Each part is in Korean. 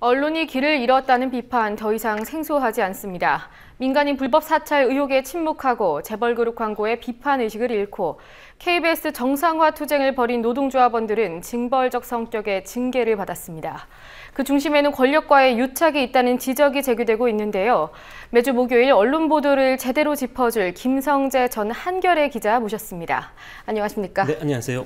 언론이 길을 잃었다는 비판 더 이상 생소하지 않습니다. 민간인 불법 사찰 의혹에 침묵하고 재벌 그룹 광고에 비판 의식을 잃고 KBS 정상화 투쟁을 벌인 노동조합원들은 징벌적 성격의 징계를 받았습니다. 그 중심에는 권력과의 유착이 있다는 지적이 제기되고 있는데요. 매주 목요일 언론 보도를 제대로 짚어줄 김성재 전 한겨레 기자 모셨습니다. 안녕하십니까? 네, 안녕하세요.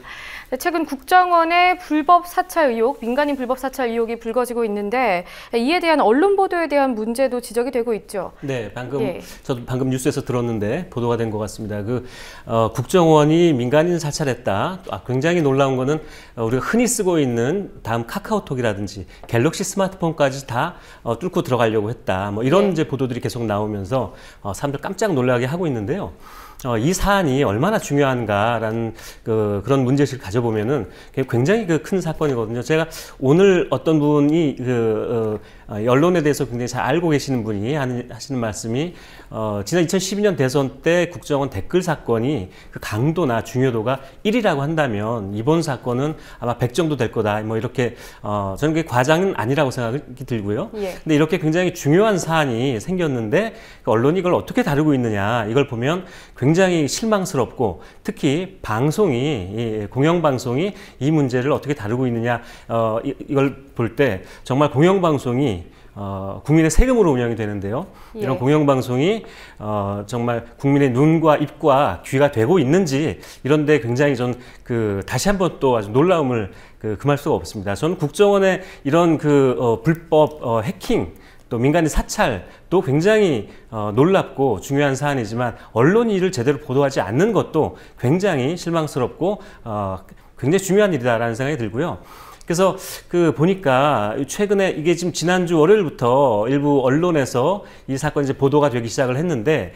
네, 최근 국정원의 불법 사찰 의혹, 민간인 불법 사찰 의혹이 불거지고 있는데 이에 대한 언론 보도에 대한 문제도 지적이 되고 있죠. 네, 저도 방금 뉴스에서 들었는데 보도가 된 것 같습니다. 국정원이 민간인 사찰했다. 굉장히 놀라운 거는 우리가 흔히 쓰고 있는 다음 카카오톡이라든지 갤럭시 스마트폰까지 다 뚫고 들어가려고 했다. 이런 이제 보도들이 계속 나오면서 사람들 깜짝 놀라게 하고 있는데요. 이 사안이 얼마나 중요한가라는 그런 문제의식을 가져보면은 굉장히 큰 사건이거든요. 제가 오늘 어떤 분이 언론에 대해서 굉장히 잘 알고 계시는 분이 하시는 말씀이 지난 2012년 대선 때 국정원 댓글 사건이 그 강도나 중요도가 1이라고 한다면 이번 사건은 아마 100 정도 될 거다. 이렇게 저는 그게 과장은 아니라고 생각이 들고요. 예. 근데 이렇게 굉장히 중요한 사안이 생겼는데 언론이 이걸 어떻게 다루고 있느냐 이걸 보면 굉장히 실망스럽고 특히 공영방송이 이 문제를 어떻게 다루고 있느냐 이걸 볼 때 정말 공영방송이 국민의 세금으로 운영이 되는데요. 예. 이런 공영방송이 정말 국민의 눈과 입과 귀가 되고 있는지 이런데 굉장히 다시 한번 또 아주 놀라움을 금할 수가 없습니다. 저는 국정원의 이런 불법 해킹 또 민간인 사찰도 굉장히 놀랍고 중요한 사안이지만 언론이 이를 제대로 보도하지 않는 것도 굉장히 실망스럽고 굉장히 중요한 일이다라는 생각이 들고요. 그래서 보니까 최근에 이게 지금 지난주 월요일부터 일부 언론에서 이 사건이 이제 보도가 되기 시작을 했는데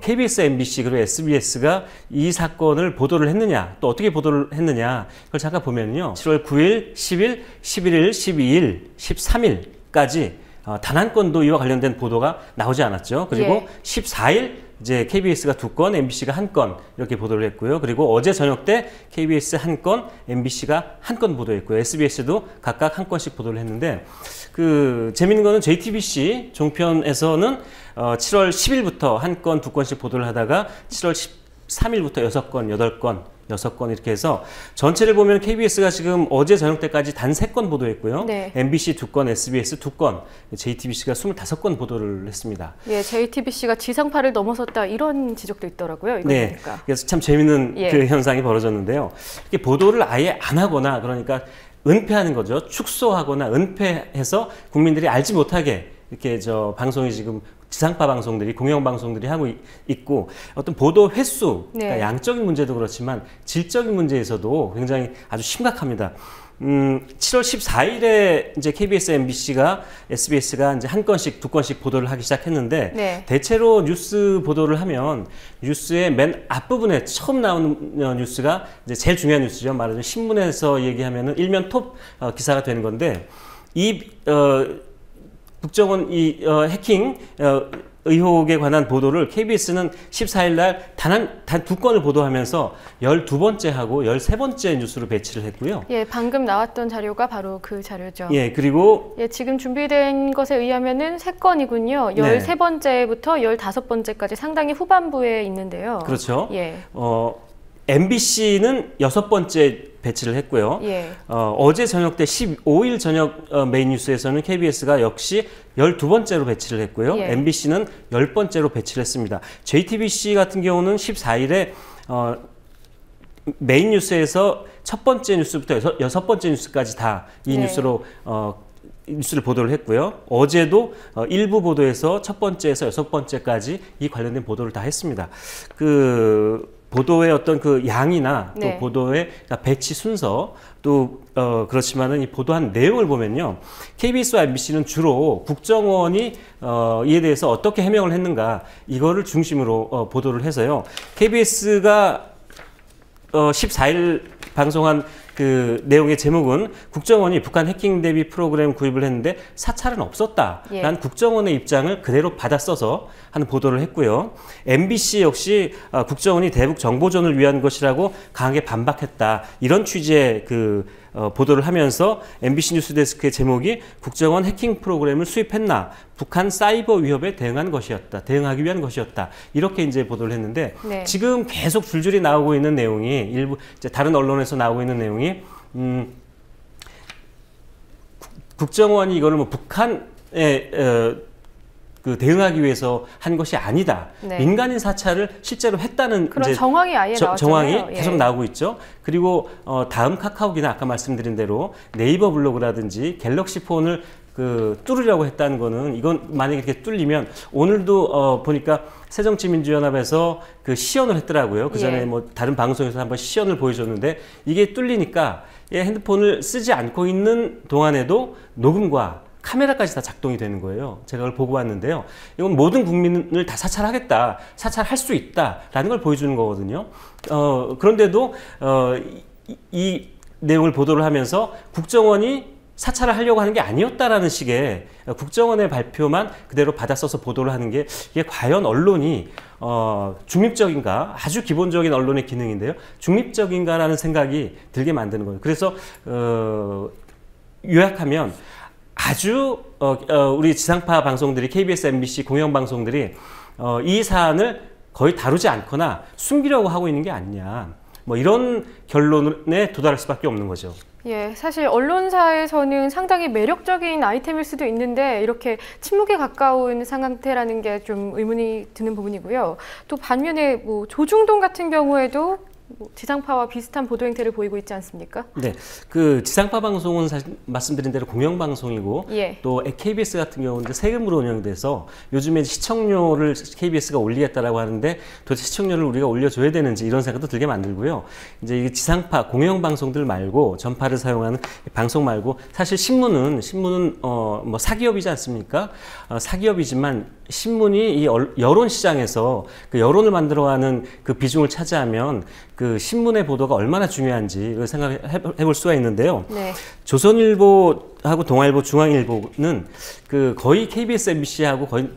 KBS, MBC 그리고 SBS가 이 사건을 보도를 했느냐 또 어떻게 보도를 했느냐 그걸 잠깐 보면요. 7월 9일, 10일, 11일, 12일, 13일까지 단 한 건도 이와 관련된 보도가 나오지 않았죠. 그리고 예. 14일 이제 KBS가 2건, MBC가 1건 이렇게 보도를 했고요. 그리고 어제 저녁 때 KBS 1건, MBC가 1건 보도했고요. SBS도 각각 1건씩 보도를 했는데 재밌는 거는 JTBC 종편에서는 7월 10일부터 1건, 2건씩 보도를 하다가 7월 13일부터 6건, 8건 6건 이렇게 해서 전체를 보면 KBS가 지금 어제 저녁 때까지 단 3건 보도했고요. 네. MBC 2건, SBS 2건, JTBC가 25건 보도를 했습니다. 예, JTBC가 지상파를 넘어섰다 이런 지적도 있더라고요. 이거 네, 보니까. 그래서 참 재밌는 예. 현상이 벌어졌는데요. 이게 보도를 아예 안 하거나 그러니까 은폐하는 거죠. 축소하거나 은폐해서 국민들이 알지 못하게 이렇게 방송이 지금 지상파 방송들이 공영방송들이 하고 있고 어떤 보도 횟수 네. 그러니까 양적인 문제도 그렇지만 질적인 문제에서도 굉장히 아주 심각합니다. 7월 14일에 이제 KBS, MBC가 SBS가 이제 1건씩 2건씩 보도를 하기 시작했는데 네. 대체로 뉴스 보도를 하면 뉴스의 맨 앞부분에 처음 나오는 뉴스가 이제 제일 중요한 뉴스죠. 말하자면 신문에서 얘기하면은 일면 톱 기사가 되는 건데 국정원 해킹 의혹에 관한 보도를 KBS는 14일 날 단 2건을 보도하면서 12번째 하고 13번째 뉴스로 배치를 했고요. 예, 방금 나왔던 자료가 바로 그 자료죠. 예, 그리고 예, 지금 준비된 것에 의하면은 3건이군요. 네. 13번째부터 15번째까지 상당히 후반부에 있는데요. 그렇죠. 예. MBC는 6번째 배치를 했고요. 예. 어제 저녁 때 15일 저녁 메인 뉴스에서는 KBS가 역시 12번째로 배치를 했고요. 예. MBC는 10번째로 배치를 했습니다. JTBC 같은 경우는 14일에 메인 뉴스에서 첫 번째 뉴스부터 6번째 뉴스까지 다 이 네. 뉴스를 보도를 했고요. 어제도 일부 보도에서 첫 번째에서 6번째까지 이 관련된 보도를 다 했습니다. 보도의 어떤 양이나 또 네. 보도의 배치 순서 또 그렇지만은 이 보도한 내용을 보면요. KBS와 MBC는 주로 국정원이 이에 대해서 어떻게 해명을 했는가 이거를 중심으로 보도를 해서요. KBS가 14일 방송한 내용의 제목은 국정원이 북한 해킹 대비 프로그램 구입을 했는데 사찰은 없었다라는 예. 국정원의 입장을 그대로 받아 써서 하는 보도를 했고요. MBC 역시 국정원이 대북 정보전을 위한 것이라고 강하게 반박했다. 이런 취지의 보도를 하면서 MBC 뉴스데스크의 제목이 국정원 해킹 프로그램을 수입했나 북한 사이버 위협에 대응하기 위한 것이었다. 이렇게 이제 보도를 했는데 네. 지금 지금 계속 줄줄이 나오고 있는 내용이 일부 이제 다른 언론에서 나오고 있는 내용이 국정원이 이거를 뭐 북한에 그 대응하기 위해서 한 것이 아니다. 네. 민간인 사찰을 실제로 했다는 그런 이제 정황이 아예 나왔잖아요. 정황이 계속 예. 나오고 있죠. 그리고 다음 카카오기나 아까 말씀드린 대로 네이버 블로그라든지 갤럭시 폰을 그 뚫으려고 했다는 거는 이건 만약에 이렇게 뚫리면 오늘도 보니까 새정치민주연합에서 그 시연을 했더라고요. 그 전에 예. 뭐 다른 방송에서 한번 시연을 보여줬는데 이게 뚫리니까 핸드폰을 쓰지 않고 있는 동안에도 녹음과 카메라까지 다 작동이 되는 거예요. 제가 그걸 보고 왔는데요. 이건 모든 국민을 다 사찰하겠다, 사찰할 수 있다라는 걸 보여주는 거거든요. 그런데도 이 내용을 보도를 하면서 국정원이 사찰을 하려고 하는 게 아니었다라는 식의 국정원의 발표만 그대로 받아 써서 보도를 하는 게 이게 과연 언론이 중립적인가? 아주 기본적인 언론의 기능인데요. 중립적인가라는 생각이 들게 만드는 거예요. 그래서 요약하면 아주 우리 지상파 방송들이 KBS, MBC 공영방송들이 이 사안을 거의 다루지 않거나 숨기려고 하고 있는 게 아니냐. 뭐 이런 결론에 도달할 수밖에 없는 거죠. 예, 사실 언론사에서는 상당히 매력적인 아이템일 수도 있는데 이렇게 침묵에 가까운 상태라는 게 좀 의문이 드는 부분이고요. 또 반면에 뭐 조중동 같은 경우에도 뭐 지상파와 비슷한 보도 행태를 보이고 있지 않습니까? 네, 그 지상파 방송은 사실 말씀드린 대로 공영방송이고 예. 또 KBS 같은 경우는 세금으로 운영돼서 요즘에 시청료를 KBS가 올리겠다라고 하는데 도대체 시청료를 우리가 올려줘야 되는지 이런 생각도 들게 만들고요. 이제 이 지상파 공영방송들 말고 전파를 사용하는 방송 말고 사실 신문은 뭐 사기업이지 않습니까? 사기업이지만 신문이 이 여론 시장에서 그 여론을 만들어가는 그 비중을 차지하면 그 신문의 보도가 얼마나 중요한지 생각해 볼 수가 있는데요. 네. 조선일보하고 동아일보, 중앙일보는 그 거의 KBS, MBC하고 거의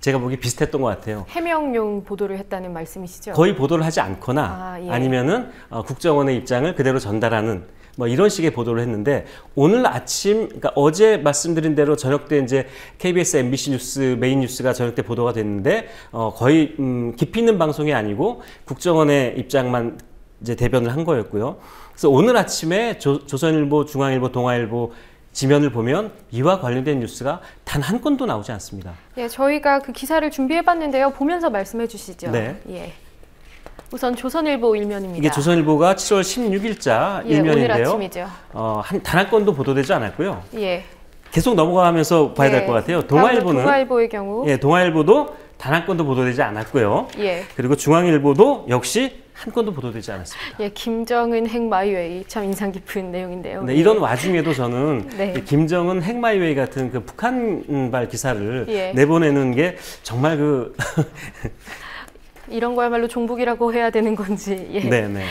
제가 보기 비슷했던 것 같아요. 해명용 보도를 했다는 말씀이시죠? 거의 보도를 하지 않거나 예. 아니면은 국정원의 입장을 그대로 전달하는 뭐 이런 식의 보도를 했는데 오늘 아침, 그러니까 어제 말씀드린 대로 저녁 때 이제 KBS, MBC 뉴스 메인 뉴스가 저녁 때 보도가 됐는데 거의 깊이 있는 방송이 아니고 국정원의 입장만 이제 대변을 한 거였고요. 그래서 오늘 아침에 조선일보, 중앙일보, 동아일보 지면을 보면 이와 관련된 뉴스가 단 한 건도 나오지 않습니다. 예, 저희가 그 기사를 준비해봤는데요. 보면서 말씀해 주시죠. 네. 예. 우선 조선일보 일면입니다. 이게 조선일보가 7월 16일자 예, 일면인데요. 오늘 아침이죠. 단 한 건도 보도되지 않았고요. 예. 계속 넘어가면서 봐야 될 것 같아요. 동아일보는 동아일보의 경우 예, 동아일보도 단 한 건도 보도되지 않았고요. 예. 그리고 중앙일보도 역시 한 건도 보도되지 않았습니다. 예, 김정은 핵마이웨이 참 인상 깊은 내용인데요. 네, 이런 와중에도 저는 네. 김정은 핵마이웨이 같은 그 북한발 기사를 예. 내보내는 게 정말 이런 거야말로 종북이라고 해야 되는 건지. 예. 네. 네,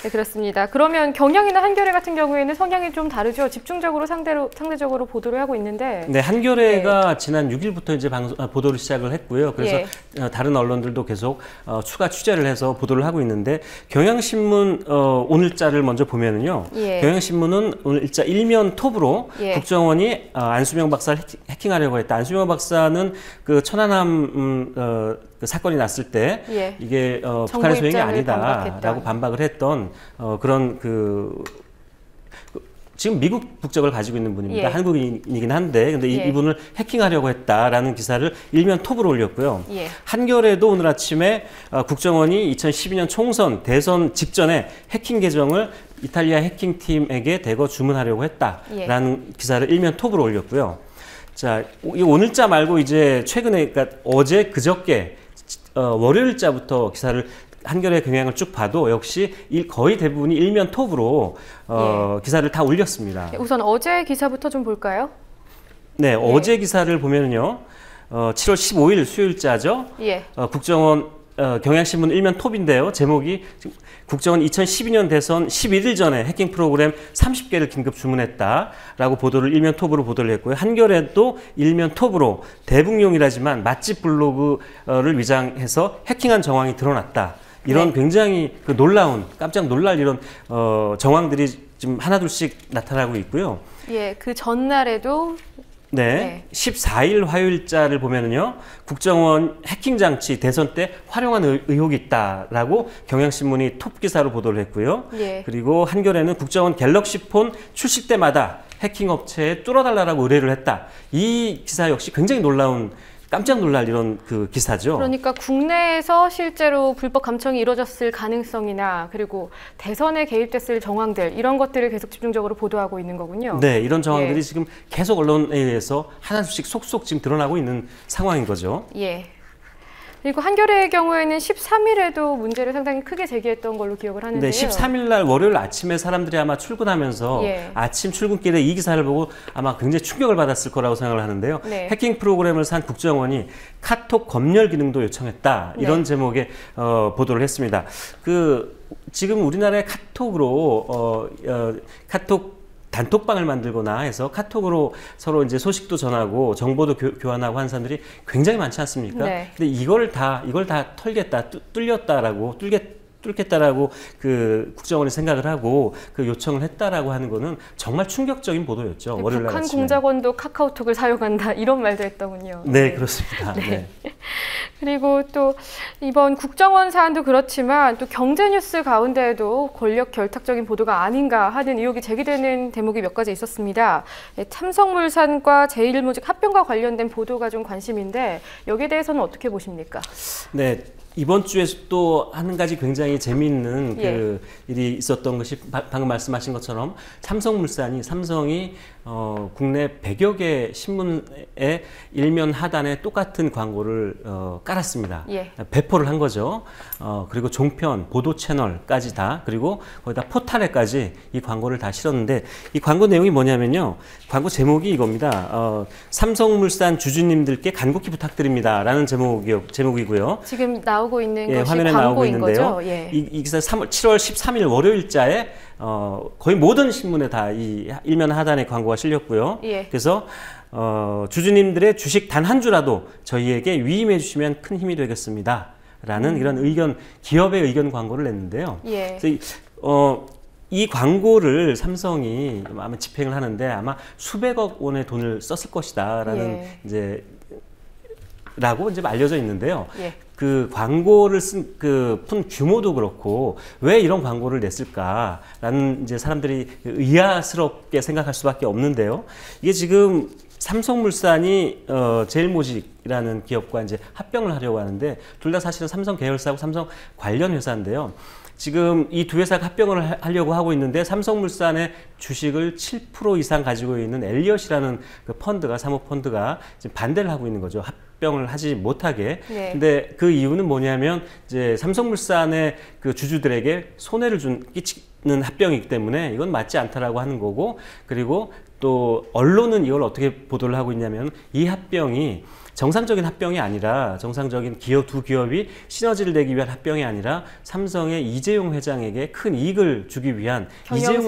그렇습니다. 그러면 경향이나 한겨레 같은 경우에는 성향이 좀 다르죠. 집중적으로 상대적으로 보도를 하고 있는데. 네, 한겨레가 지난 6일부터 이제 보도를 시작을 했고요. 그래서 다른 언론들도 계속 추가 취재를 해서 보도를 하고 있는데 경향신문 오늘자를 먼저 보면은요. 경향신문은 오늘 일자 일면 톱으로 국정원이 안수명 박사를 해킹하려고 했다. 안수명 박사는 그 천안함 그 사건이 났을 때 이게 북한의 소행이 아니다라고 반박을 했던 그런 지금 미국 국적을 가지고 있는 분입니다. 한국인이긴 한데 근데 이분을 해킹하려고 했다라는 기사를 일면 톱으로 올렸고요. 한겨레도 오늘 아침에 국정원이 2012년 총선 대선 직전에 해킹 계정을 이탈리아 해킹팀에게 대거 주문하려고 했다라는 기사를 일면 톱으로 올렸고요. 자, 이 오늘자 말고 이제 최근에 그러니까 어제 그저께 월요일자부터 기사를 한겨레 경향을 쭉 봐도 역시 거의 대부분이 일면 톱으로 기사를 다 올렸습니다. 우선 어제 기사부터 좀 볼까요? 네, 어제 기사를 보면요. 7월 15일 수요일자죠. 국정원 경향신문 일면 톱인데요. 제목이 국정원 2012년 대선 11일 전에 해킹 프로그램 30개를 긴급 주문했다라고 보도를 일면 톱으로 보도를 했고요. 한겨레도 일면 톱으로 대북용이라지만 맛집 블로그를 위장해서 해킹한 정황이 드러났다. 이런 굉장히 놀라운 깜짝 놀랄 이런 정황들이 지금 하나둘씩 나타나고 있고요. 예, 그 전날에도 네, 14일 화요일자를 보면은요, 국정원 해킹 장치 대선 때 활용한 의혹이 있다라고 경향신문이 톱 기사로 보도를 했고요. 예. 그리고 한겨레는 국정원 갤럭시 폰 출시 때마다 해킹 업체에 뚫어달라고 의뢰를 했다. 이 기사 역시 굉장히 깜짝 놀랄 이런 그 기사죠. 그러니까 국내에서 실제로 불법 감청이 이루어졌을 가능성이나 그리고 대선에 개입됐을 정황들 이런 것들을 계속 집중적으로 보도하고 있는 거군요. 네, 이런 정황들이 예. 지금 계속 언론에 의해서 하나씩 속속 지금 드러나고 있는 상황인 거죠. 예. 그리고 한겨레의 경우에는 13일에도 문제를 상당히 크게 제기했던 걸로 기억을 하는데요. 네, 13일 날 월요일 아침에 사람들이 아마 출근하면서 예. 아침 출근길에 이 기사를 보고 아마 굉장히 충격을 받았을 거라고 생각을 하는데요. 네. 해킹 프로그램을 산 국정원이 카톡 검열 기능도 요청했다. 이런 네. 제목의 보도를 했습니다. 지금 우리나라의 카톡으로 카톡 단톡방을 만들거나 해서 카톡으로 서로 이제 소식도 전하고 정보도 교환하고 하는 사람들이 굉장히 많지 않습니까? 네. 근데 이걸 다 뚫겠다라고 그 국정원이 생각을 하고 그 요청을 했다라고 하는 거는 정말 충격적인 보도였죠. 월요일 날 북한 아침에. 공작원도 카카오톡을 사용한다 이런 말도 했더군요. 네, 그렇습니다. 네. 그리고 또 이번 국정원 사안도 그렇지만 또 경제 뉴스 가운데에도 권력 결탁적인 보도가 아닌가 하는 의혹이 제기되는 대목이 몇 가지 있었습니다. 삼성물산과 제일모직 합병과 관련된 보도가 좀 관심인데 여기에 대해서는 어떻게 보십니까? 네. 이번 주에 또 한 가지 굉장히 재미있는 그 일이 있었던 것이 방금 말씀하신 것처럼 삼성이 국내 100여 개 신문의 일면 하단에 똑같은 광고를 깔았습니다. 예. 배포를 한 거죠. 그리고 종편, 보도 채널까지 다, 그리고 거기다 포탈에까지 이 광고를 다 실었는데 이 광고 내용이 뭐냐면요. 광고 제목이 이겁니다. 삼성물산 주주님들께 간곡히 부탁드립니다. 라는 제목이고요. 지금 나오고 있는 예, 것이 화면에 나오고 광고인 있는데요. 거죠? 예. 이 기사 7월 13일 월요일자에 거의 모든 신문에 다 이 일면 하단에 광고가 실렸고요. 예. 그래서 주주님들의 주식 단 한 주라도 저희에게 위임해 주시면 큰 힘이 되겠습니다. 라는 이런 기업의 의견 광고를 냈는데요. 예. 그래서 이 광고를 삼성이 아마 집행을 하는데 아마 수백억 원의 돈을 썼을 것이다라는 라고 이제 알려져 있는데요. 예. 그 광고를 푼 규모도 그렇고 왜 이런 광고를 냈을까라는 이제 사람들이 의아스럽게 생각할 수밖에 없는데요. 이게 지금 삼성물산이 제일모직이라는 기업과 이제 합병을 하려고 하는데 둘 다 사실은 삼성 계열사하고 삼성 관련 회사인데요. 지금 이 두 회사가 합병을 하려고 하고 있는데 삼성물산의 주식을 7% 이상 가지고 있는 엘리엇이라는 그 사모펀드가 지금 반대를 하고 있는 거죠. 합병을 하지 못하게. 네. 근데 그 이유는 뭐냐면 이제 삼성물산의 그 주주들에게 손해를 끼치는 합병이기 때문에 이건 맞지 않다라고 하는 거고, 그리고 또 언론은 이걸 어떻게 보도를 하고 있냐면 이 합병이 정상적인 합병이 아니라 정상적인 두 기업이 시너지를 내기 위한 합병이 아니라 삼성의 이재용 회장에게 큰 이익을 주기 위한 이재용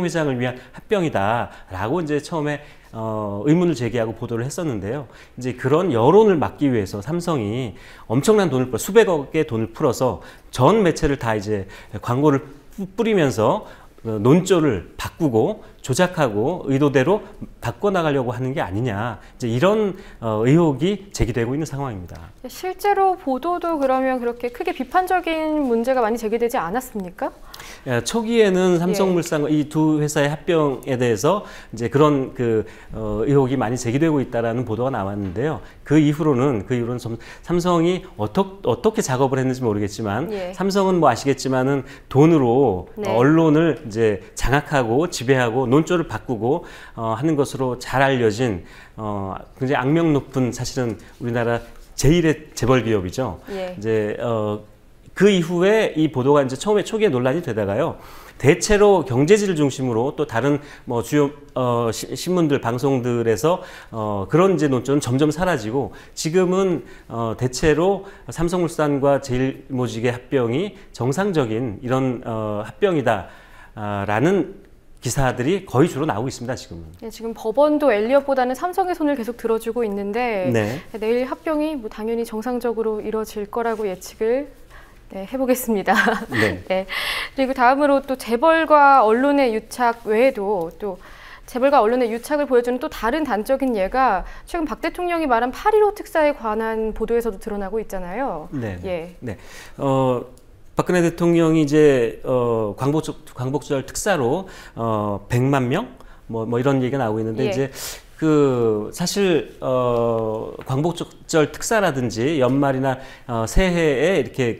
회장을 위한 합병이다라고 이제 처음에 의문을 제기하고 보도를 했었는데요. 이제 그런 여론을 막기 위해서 삼성이 엄청난 수백억의 돈을 풀어서 전 매체를 다 이제 광고를 뿌리면서 논조를 바꾸고 조작하고 의도대로 바꿔나가려고 하는 게 아니냐, 이제 이런 의혹이 제기되고 있는 상황입니다. 실제로 보도도 그러면 그렇게 크게 비판적인 문제가 많이 제기되지 않았습니까? 초기에는 삼성물산과 이 두 회사의 합병에 대해서 이제 그런 의혹이 많이 제기되고 있다라는 보도가 나왔는데요. 그 이후로는 삼성이 어떻게 작업을 했는지 모르겠지만 삼성은 뭐 아시겠지만은 돈으로 언론을 이제 장악하고 지배하고 논조를 바꾸고 하는 것으로 잘 알려진 굉장히 악명 높은 사실은 우리나라 제1의 재벌 기업이죠. 이제 그 이후에 이 보도가 이제 초기에 논란이 되다가요. 대체로 경제지를 중심으로 또 다른 뭐 주요 신문들, 방송들에서 그런 이제 논조는 점점 사라지고 지금은 대체로 삼성물산과 제일모직의 합병이 정상적인 이런 합병이다라는 기사들이 거의 주로 나오고 있습니다, 지금은. 네, 지금 법원도 엘리엇보다는 삼성의 손을 계속 들어주고 있는데 내일 합병이 뭐 당연히 정상적으로 이루어질 거라고 예측을 네, 해보겠습니다. 네. 네. 그리고 다음으로 또 재벌과 언론의 유착 외에도 또 재벌과 언론의 유착을 보여주는 또 다른 단적인 예가 최근 박 대통령이 말한 8.15 특사에 관한 보도에서도 드러나고 있잖아요. 네. 예. 네. 박근혜 대통령이 이제 광복절 특사로 100만 명 뭐 이런 얘기가 나오고 있는데 예. 이제 사실 광복절 특사라든지 연말이나 새해에 이렇게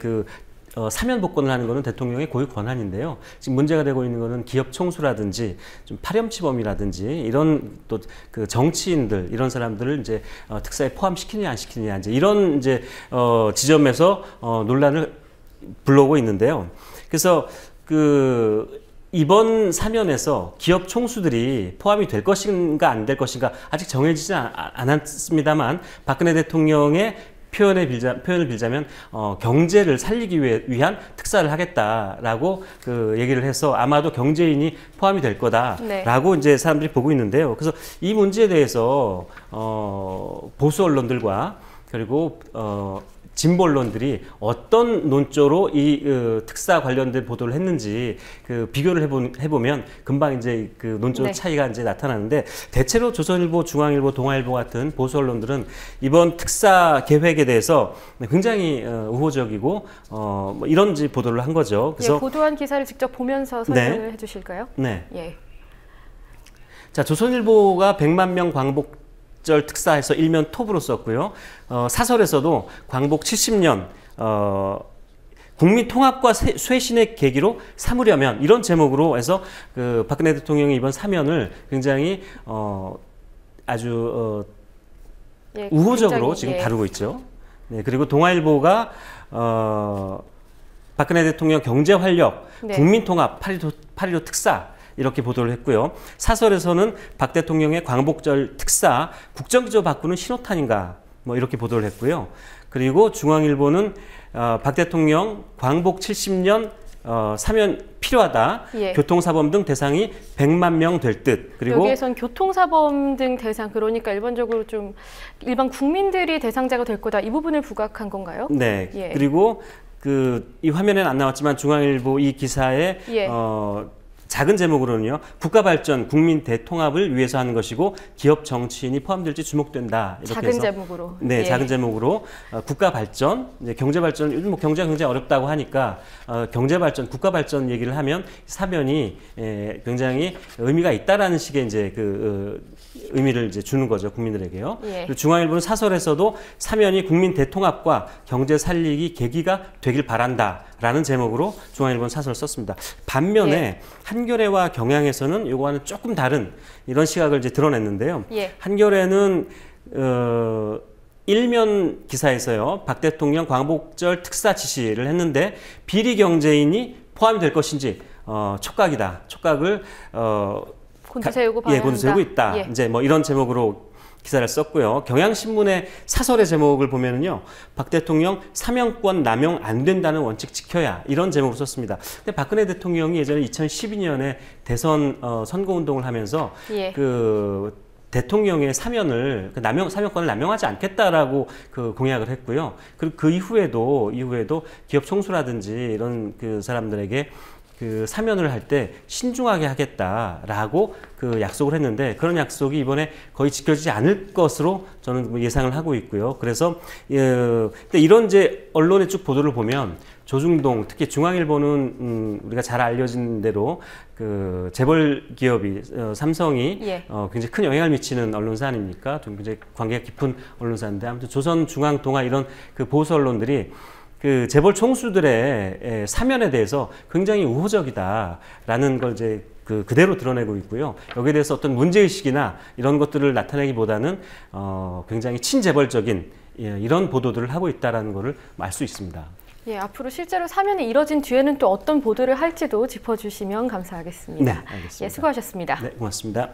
사면 복권을 하는 것은 대통령의 고유 권한인데요. 지금 문제가 되고 있는 것은 기업 총수라든지 좀 파렴치범이라든지 이런 또 그 정치인들 이런 사람들을 이제 특사에 포함시키느냐 안 시키느냐 이제 이런 이제 지점에서 논란을 불러오고 있는데요. 그래서 이번 사면에서 기업 총수들이 포함이 될 것인가 안 될 것인가 아직 정해지지 않았습니다만 박근혜 대통령의 표현을 빌자면 경제를 살리기 위한 특사를 하겠다라고 얘기를 해서 아마도 경제인이 포함이 될 거다라고 네. 이제 사람들이 보고 있는데요. 그래서 이 문제에 대해서 보수 언론들과 그리고 진보 언론들이 어떤 논조로 이 특사 관련된 보도를 했는지 비교를 해보면 금방 이제 논조 네. 차이가 이제 나타나는데 대체로 조선일보, 중앙일보, 동아일보 같은 보수 언론들은 이번 특사 계획에 대해서 굉장히 우호적이고 뭐 이런 보도를 한 거죠. 그래서 예, 보도한 기사를 직접 보면서 설명을 네. 해주실까요? 네. 예. 자, 조선일보가 100만 명 광복절 특사에서 일면 톱으로 썼고요. 사설에서도 광복 70년 국민 통합과 쇄신의 계기로 삼으려면 이런 제목으로 해서 박근혜 대통령이 이번 사면을 굉장히 아주 예, 우호적으로 굉장히, 지금 예. 다루고 있죠. 네, 그리고 동아일보가 박근혜 대통령 경제 활력, 네. 국민 통합, 8.15 특사 이렇게 보도를 했고요. 사설에서는 박 대통령의 광복절 특사 국정기조 바꾸는 신호탄인가 뭐 이렇게 보도를 했고요. 그리고 중앙일보는 박 대통령 광복 70년 사면 필요하다. 예. 교통사범 등 대상이 100만 명 될 듯. 그리고 여기에선 교통사범 등 대상 그러니까 일반적으로 좀 일반 국민들이 대상자가 될 거다. 이 부분을 부각한 건가요? 네. 예. 그리고 이 화면에는 안 나왔지만 중앙일보 이 기사에 예. 작은 제목으로는요. 국가 발전, 국민 대통합을 위해서 하는 것이고 기업 정치인이 포함될지 주목된다. 이렇게 작은 해서, 제목으로. 네, 예. 작은 제목으로 국가 발전, 이제 경제 발전, 요즘 뭐 경제가 굉장히 어렵다고 하니까 경제 발전, 국가 발전 얘기를 하면 사면이 굉장히 의미가 있다라는 식의 이제 의미를 이제 주는 거죠, 국민들에게요. 예. 그리고 중앙일보는 사설에서도 사면이 국민 대통합과 경제 살리기 계기가 되길 바란다라는 제목으로 중앙일보는 사설을 썼습니다. 반면에 예. 한겨레와 경향에서는 이거와는 조금 다른 이런 시각을 이제 드러냈는데요. 예. 한겨레는 일면 기사에서요. 박 대통령 광복절 특사 지시를 했는데 비리 경제인이 포함이 될 것인지 촉각이다. 촉각을 곤두세우고 봐야 예, 곤두세우고 있다. 예. 이제 뭐 이런 제목으로 기사를 썼고요. 경향신문의 사설의 제목을 보면은요, 박 대통령 사면권 남용 안 된다는 원칙 지켜야 이런 제목을 썼습니다. 근데 박근혜 대통령이 예전에 2012년에 대선 선거운동을 하면서 예. 대통령의 사면을 사면권을 남용하지 않겠다라고 공약을 했고요. 그리고 그 이후에도 기업 총수라든지 이런 사람들에게 사면을 할 때 신중하게 하겠다라고 약속을 했는데 그런 약속이 이번에 거의 지켜지지 않을 것으로 저는 예상을 하고 있고요. 그래서 근데 이런 이제 언론의 쭉 보도를 보면 조중동 특히 중앙일보는 우리가 잘 알려진 대로 재벌 기업이 삼성이 예. 굉장히 큰 영향을 미치는 언론사 아닙니까? 좀 굉장히 관계가 깊은 언론사인데 아무튼 조선, 중앙, 동아 이런 보수 언론들이 재벌 총수들의 사면에 대해서 굉장히 우호적이다라는 걸 이제 그대로 드러내고 있고요. 여기에 대해서 어떤 문제의식이나 이런 것들을 나타내기보다는 굉장히 친재벌적인 이런 보도들을 하고 있다는 것을 알 수 있습니다. 예, 앞으로 실제로 사면이 이뤄진 뒤에는 또 어떤 보도를 할지도 짚어주시면 감사하겠습니다. 네, 알겠습니다. 예, 수고하셨습니다. 네, 고맙습니다.